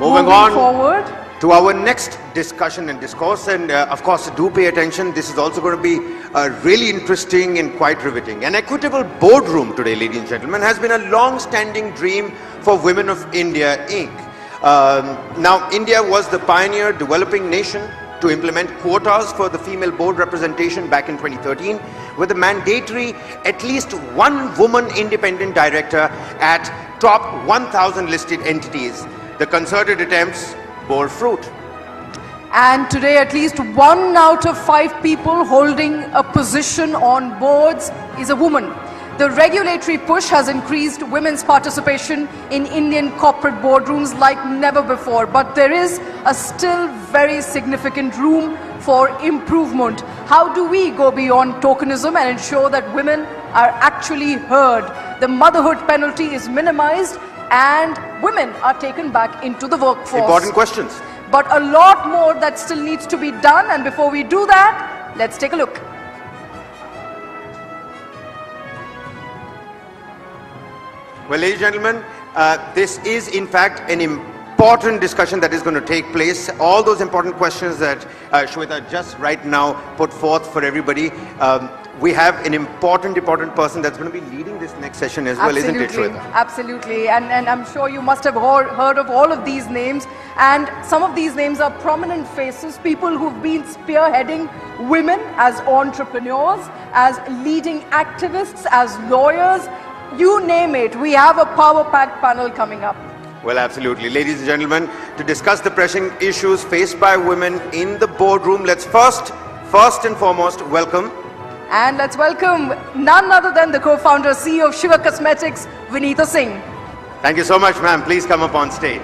Moving on forward to our next discussion and discourse, and of course do pay attention, this is also going to be really interesting and quite riveting. An equitable boardroom today, ladies and gentlemen, has been a long-standing dream for Women of India Inc. Now, India was the pioneer developing nation to implement quotas for the female board representation back in 2013, with a mandatory at least one woman independent director at top 1,000 listed entities. The concerted attempts bore fruit. And today at least 1 out of 5 people holding a position on boards is a woman. The regulatory push has increased women's participation in Indian corporate boardrooms like never before, but there is a still very significant room for improvement. How do we go beyond tokenism and ensure that women are actually heard? The motherhood penalty is minimized and women are taken back into the workforce. Important questions. But a lot more that still needs to be done, and before we do that, let's take a look. Well, ladies and gentlemen, this is in fact an important discussion that is going to take place. All those important questions that Shweta just right now put forth for everybody. We have an important person that's going to be leading this next session as well, isn't it, Shweta? Absolutely, and I'm sure you must have heard of all of these names, and some of these names are prominent faces, people who've been spearheading women as entrepreneurs, as leading activists, as lawyers, you name it. We have a power-packed panel coming up. Well, absolutely. Ladies and gentlemen, to discuss the pressing issues faced by women in the boardroom, let's first and foremost welcome. And let's welcome none other than the co-founder, CEO of Shiva Cosmetics, Vineeta Singh. Thank you so much, ma'am. Please come up on stage.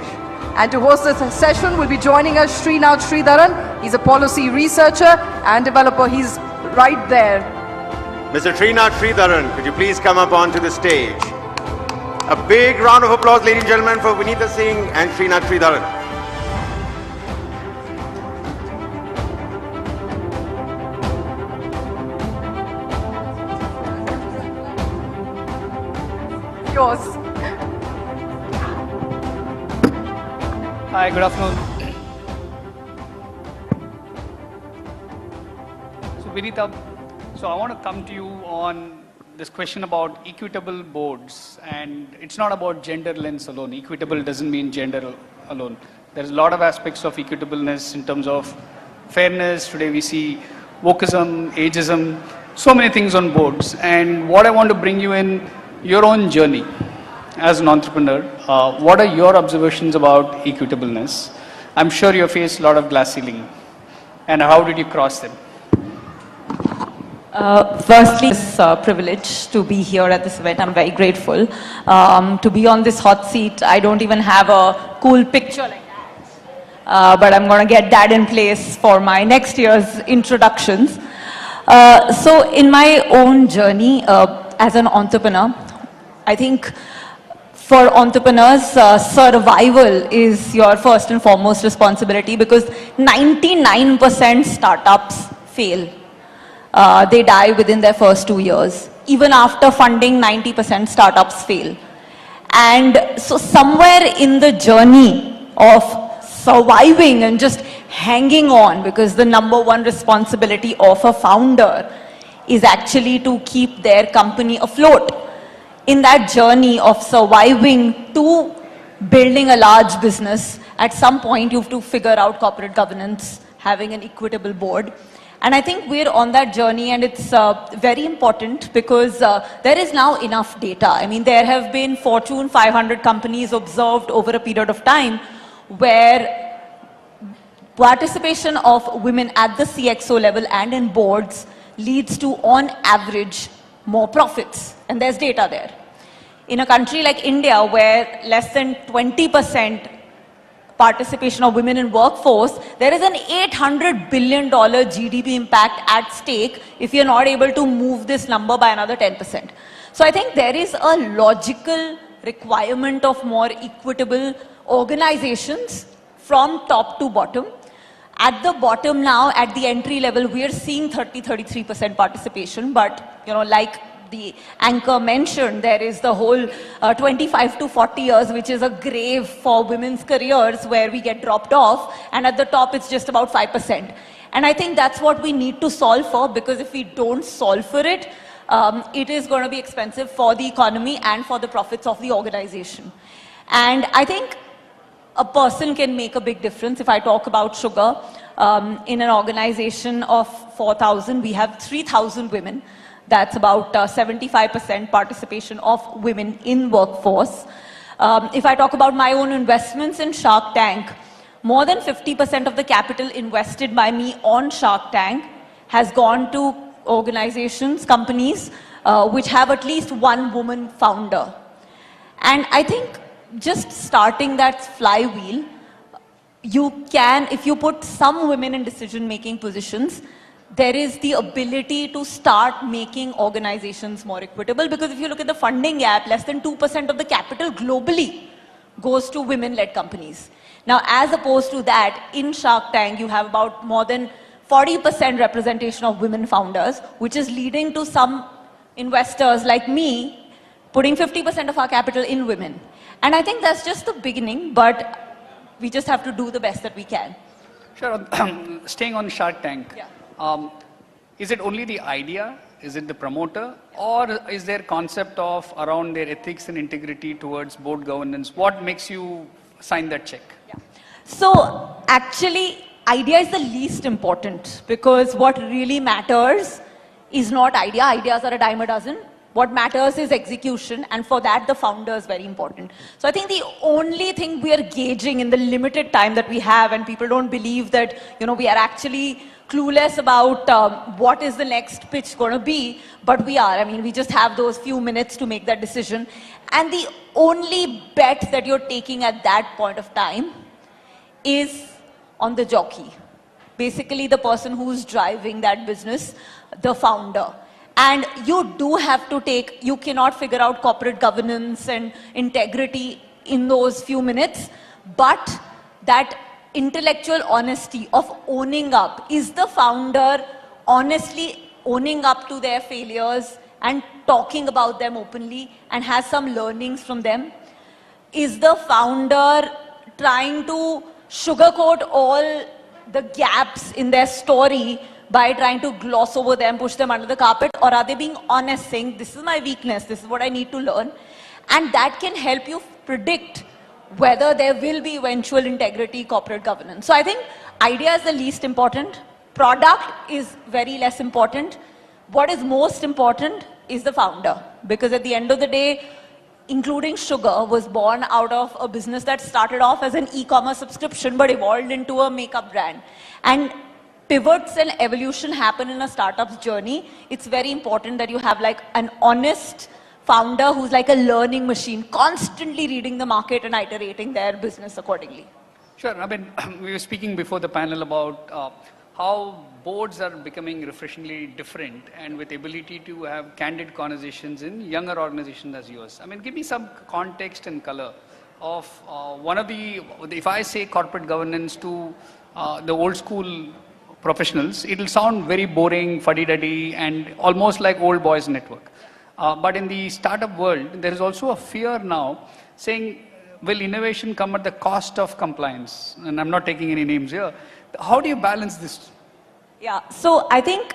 And to host this session will be joining us Srinath Sridharan. He's a policy researcher and developer. He's right there. Mr. Srinath Sridharan, could you please come up onto the stage? A big round of applause, ladies and gentlemen, for Vineeta Singh and Srinath Sridharan. Yours. Hi, good afternoon. So Vineeta, so I want to come to you on this question about equitable boards, and it's not about gender lens alone. Equitable doesn't mean gender alone. There's a lot of aspects of equitableness in terms of fairness. Today we see wokeism, ageism, so many things on boards. And what I want to bring you in your own journey as an entrepreneur. What are your observations about equitableness? I'm sure you faced a lot of glass ceiling, and how did you cross them? Firstly, it's a privilege to be here at this event. I'm very grateful. To be on this hot seat, I don't even have a cool picture like that. But I'm going to get that in place for my next year's introductions. So in my own journey as an entrepreneur, I think for entrepreneurs, survival is your first and foremost responsibility, because 99% startups fail. They die within their first 2 years. Even after funding, 90% startups fail. And so somewhere in the journey of surviving and just hanging on, because the #1 responsibility of a founder is actually to keep their company afloat. In that journey of surviving to building a large business, at some point you have to figure out corporate governance, having an equitable board. And I think we're on that journey, and it's very important because there is now enough data. I mean, there have been Fortune 500 companies observed over a period of time where participation of women at the CXO level and in boards leads to, on average, more profits. And there's data there. In a country like India, where less than 20% participation of women in workforce, there is an $800 billion GDP impact at stake if you're not able to move this number by another 10%. So I think there is a logical requirement of more equitable organizations from top to bottom. At the bottom now, at the entry level, we are seeing 33% participation, but like the anchor mentioned, there is the whole 25 to 40 years, which is a grave for women's careers where we get dropped off, and at the top it's just about 5%. And I think that's what we need to solve for, because if we don't solve for it, it is going to be expensive for the economy and for the profits of the organization. And I think a person can make a big difference. If I talk about sugar, in an organization of 4,000, we have 3,000 women. That's about 75% participation of women in workforce. If I talk about my own investments in Shark Tank, more than 50% of the capital invested by me on Shark Tank has gone to organizations, companies, which have at least one woman founder. And I think just starting that flywheel, you can, if you put some women in decision-making positions, there is the ability to start making organizations more equitable. Because if you look at the funding gap, less than 2% of the capital globally goes to women-led companies. Now, as opposed to that, in Shark Tank, you have about more than 40% representation of women founders, which is leading to some investors like me putting 50% of our capital in women. And I think that's just the beginning, but we just have to do the best that we can. Sure. Staying on Shark Tank, Yeah. Is it only the idea? Is it the promoter? Or is there concept of around their ethics and integrity towards board governance? What makes you sign that check? Yeah. So actually, idea is the least important, because what really matters is not idea. Ideas are a dime a dozen. What matters is execution, and for that, the founder is very important. So I think the only thing we are gauging in the limited time that we have, and people don't believe that, we are actually clueless about what is the next pitch going to be, but we are. I mean, we just have those few minutes to make that decision. And the only bet that you're taking at that point of time is on the jockey. Basically, the person who's driving that business, the founder. And you do have to you cannot figure out corporate governance and integrity in those few minutes, but that intellectual honesty of owning up, is the founder honestly owning up to their failures and talking about them openly and has some learnings from them? Is the founder trying to sugarcoat all the gaps in their story by trying to gloss over them, push them under the carpet, or are they being honest, saying, this is my weakness, this is what I need to learn? And that can help you predict whether there will be eventual integrity, corporate governance. So I think idea is the least important. Product is very less important. What is most important is the founder. Because at the end of the day, including sugar was born out of a business that started off as an e-commerce subscription but evolved into a makeup brand. And pivots and evolution happen in a startup's journey. It's very important that you have like an honest founder who's like a learning machine, constantly reading the market and iterating their business accordingly. Sure. I mean, we were speaking before the panel about how boards are becoming refreshingly different and with ability to have candid conversations in younger organizations as yours. I mean, give me some context and color of one of if I say corporate governance to the old school professionals, it'll sound very boring, fuddy-duddy, and almost like old boys network. But in the startup world, there is also a fear now saying, will innovation come at the cost of compliance? And I'm not taking any names here. How do you balance this? Yeah, so I think,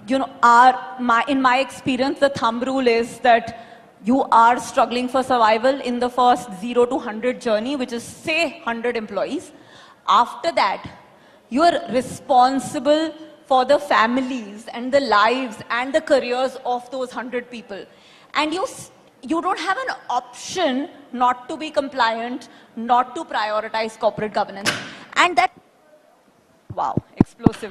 in my experience, the thumb rule is that you are struggling for survival in the first 0 to 100 journey, which is say 100 employees. After that, you are responsible for the families and the lives and the careers of those 100 people. And you don't have an option not to be compliant, not to prioritize corporate governance. And that, wow, explosive.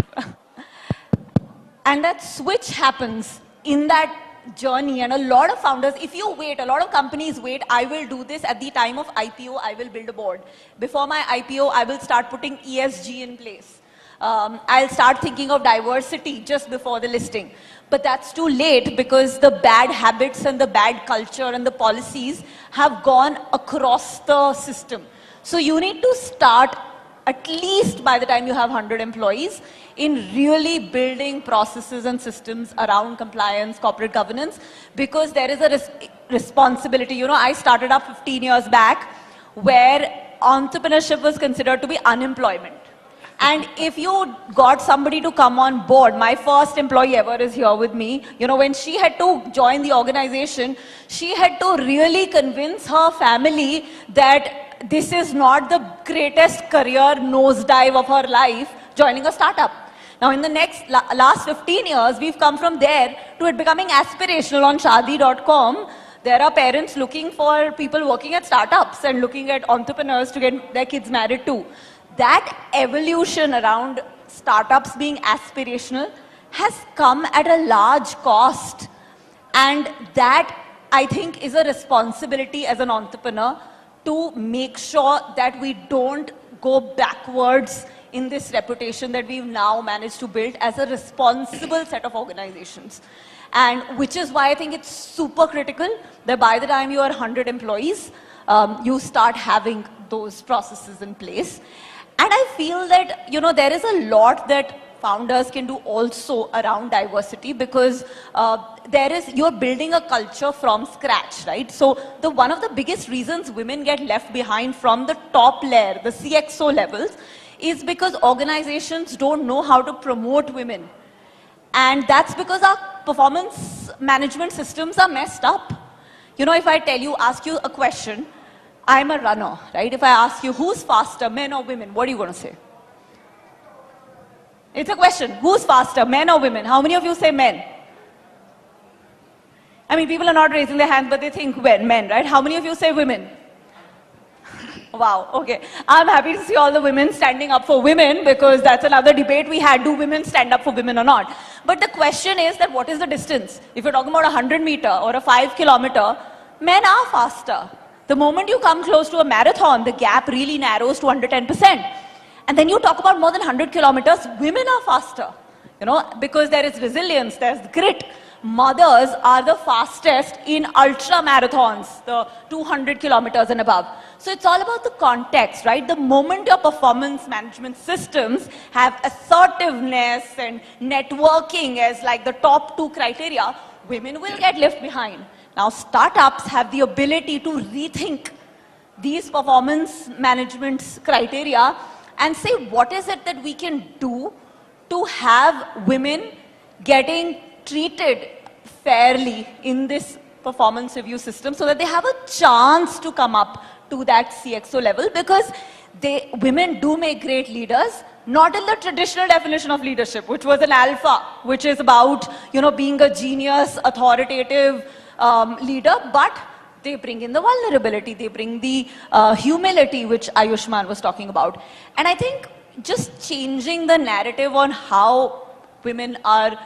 And that switch happens in that journey. And a lot of founders, if you wait, a lot of companies wait, I will do this at the time of IPO, I will build a board. Before my IPO, I will start putting ESG in place. I'll start thinking of diversity just before the listing. But that's too late because the bad habits and the bad culture and the policies have gone across the system. So you need to start at least by the time you have 100 employees, in really building processes and systems around compliance, corporate governance, because there is a responsibility. You know, I started up 15 years back where entrepreneurship was considered to be unemployment. And if you got somebody to come on board, my first employee ever is here with me. You know, when she had to join the organization, she had to really convince her family that this is not the greatest career nosedive of her life, joining a startup. Now, in the last 15 years, we've come from there to it becoming aspirational on Shaadi.com. There are parents looking for people working at startups and looking at entrepreneurs to get their kids married to. That evolution around startups being aspirational has come at a large cost. And that, I think, is a responsibility as an entrepreneur to make sure that we don't go backwards in this reputation that we've now managed to build as a responsible set of organizations. And which is why I think it's super critical that by the time you are 100 employees, you start having those processes in place. And I feel that, you know, there is a lot that founders can do also around diversity, because you're building a culture from scratch, right? So one of the biggest reasons women get left behind from the top layer, the CXO levels, is because organizations don't know how to promote women. And that's because our performance management systems are messed up. You know, if I ask you a question, I'm a runner, right? If I ask you, who's faster, men or women, what are you going to say? It's a question. Who's faster, men or women? How many of you say men? I mean, people are not raising their hands, but they think men, right? How many of you say women? Wow, okay. I'm happy to see all the women standing up for women, because that's another debate we had. Do women stand up for women or not? But the question is that what is the distance? If you're talking about a 100-meter or a 5-kilometer, men are faster. The moment you come close to a marathon, the gap really narrows to under 10%. And then you talk about more than 100 kilometers, women are faster, you know, because there is resilience, there's grit. Mothers are the fastest in ultra marathons, the 200 kilometers and above. So it's all about the context, right? The moment your performance management systems have assertiveness and networking as like the top 2 criteria, women will get left behind. Now, startups have the ability to rethink these performance management criteria and say, what is it that we can do to have women getting treated fairly in this performance review system so that they have a chance to come up to that CXO level, because women do make great leaders, not in the traditional definition of leadership, which was an alpha, which is about, you know, being a genius, authoritative leader, but they bring in the vulnerability, they bring the humility, which Ayushman was talking about. And I think just changing the narrative on how women are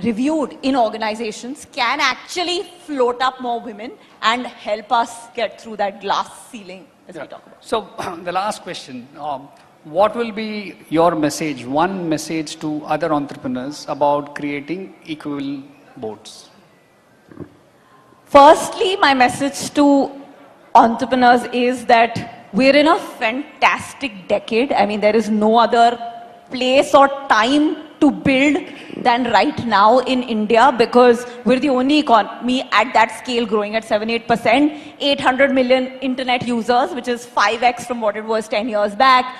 reviewed in organizations can actually float up more women and help us get through that glass ceiling as we talk about. So the last question, what will be your message, one message to other entrepreneurs about creating equal boards? Firstly, my message to entrepreneurs is that we're in a fantastic decade. I mean, there is no other place or time to build than right now in India, because we're the only economy at that scale growing at 7-8%, 800 million internet users, which is 5x from what it was 10 years back.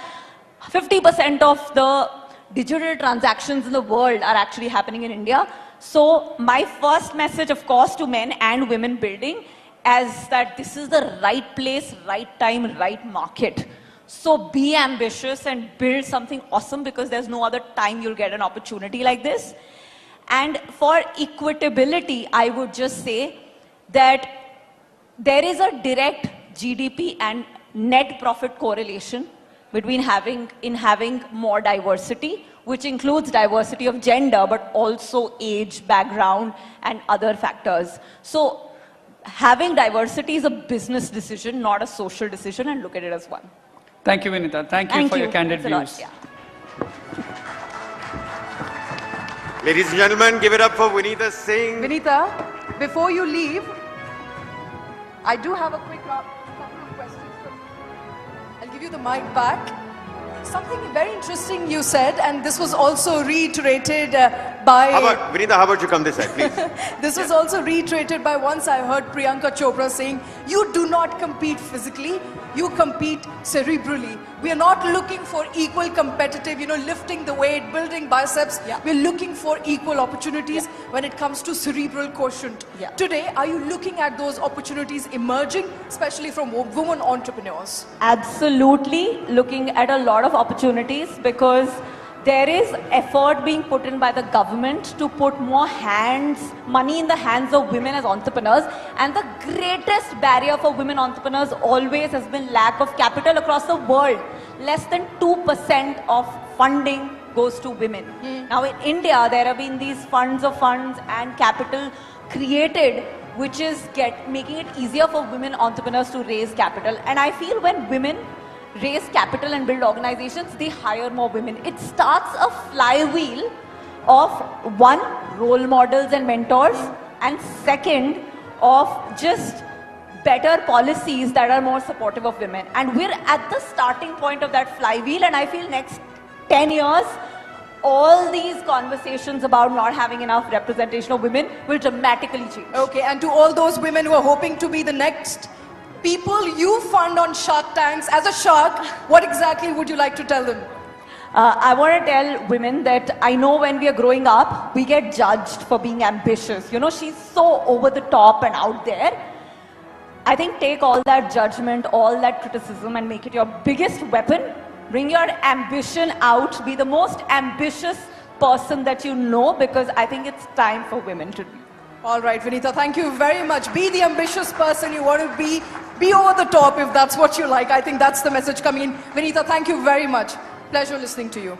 50% of the digital transactions in the world are actually happening in India. So my first message, of course, to men and women building is that this is the right place, right time, right market. So be ambitious and build something awesome, because there's no other time you'll get an opportunity like this. And for equitability, I would just say that there is a direct GDP and net profit correlation between having more diversity, which includes diversity of gender, but also age, background, and other factors. So having diversity is a business decision, not a social decision, and look at it as one. Thank you, Vineeta. Thank you for your candid views. Yeah. Ladies and gentlemen, give it up for Vineeta Singh. Vineeta, before you leave, I do have a quick couple of questions. I'll give you the mic back. Something very interesting you said, and this was also reiterated by... Vineeta, how about you come this side, please? This was also reiterated by once I heard Priyanka Chopra saying, you do not compete physically, you compete cerebrally. We are not looking for equal competitive, lifting the weight, building biceps. Yeah. We're looking for equal opportunities when it comes to cerebral quotient. Yeah. Today, are you looking at those opportunities emerging, especially from women entrepreneurs? Absolutely looking at a lot of opportunities because there is effort being put in by the government to put more money in the hands of women as entrepreneurs, and the greatest barrier for women entrepreneurs always has been lack of capital across the world. Less than 2% of funding goes to women. Now in India there have been these funds and capital created which is making it easier for women entrepreneurs to raise capital, and I feel when women raise capital and build organizations, they hire more women. It starts a flywheel of one, role models and mentors, and second, of just better policies that are more supportive of women. And we're at the starting point of that flywheel, and I feel next 10 years, all these conversations about not having enough representation of women will dramatically change. Okay, and to all those women who are hoping to be the next people you fund on Shark Tanks, as a shark, what exactly would you like to tell them? I want to tell women that I know when we are growing up, we get judged for being ambitious. She's so over the top and out there. I think take all that judgment, all that criticism and make it your biggest weapon. Bring your ambition out. Be the most ambitious person that you know, because I think it's time for women to be. All right, Vineeta, thank you very much. Be the ambitious person you want to be. Be over the top if that's what you like. I think that's the message coming in. Vineeta, thank you very much. Pleasure listening to you.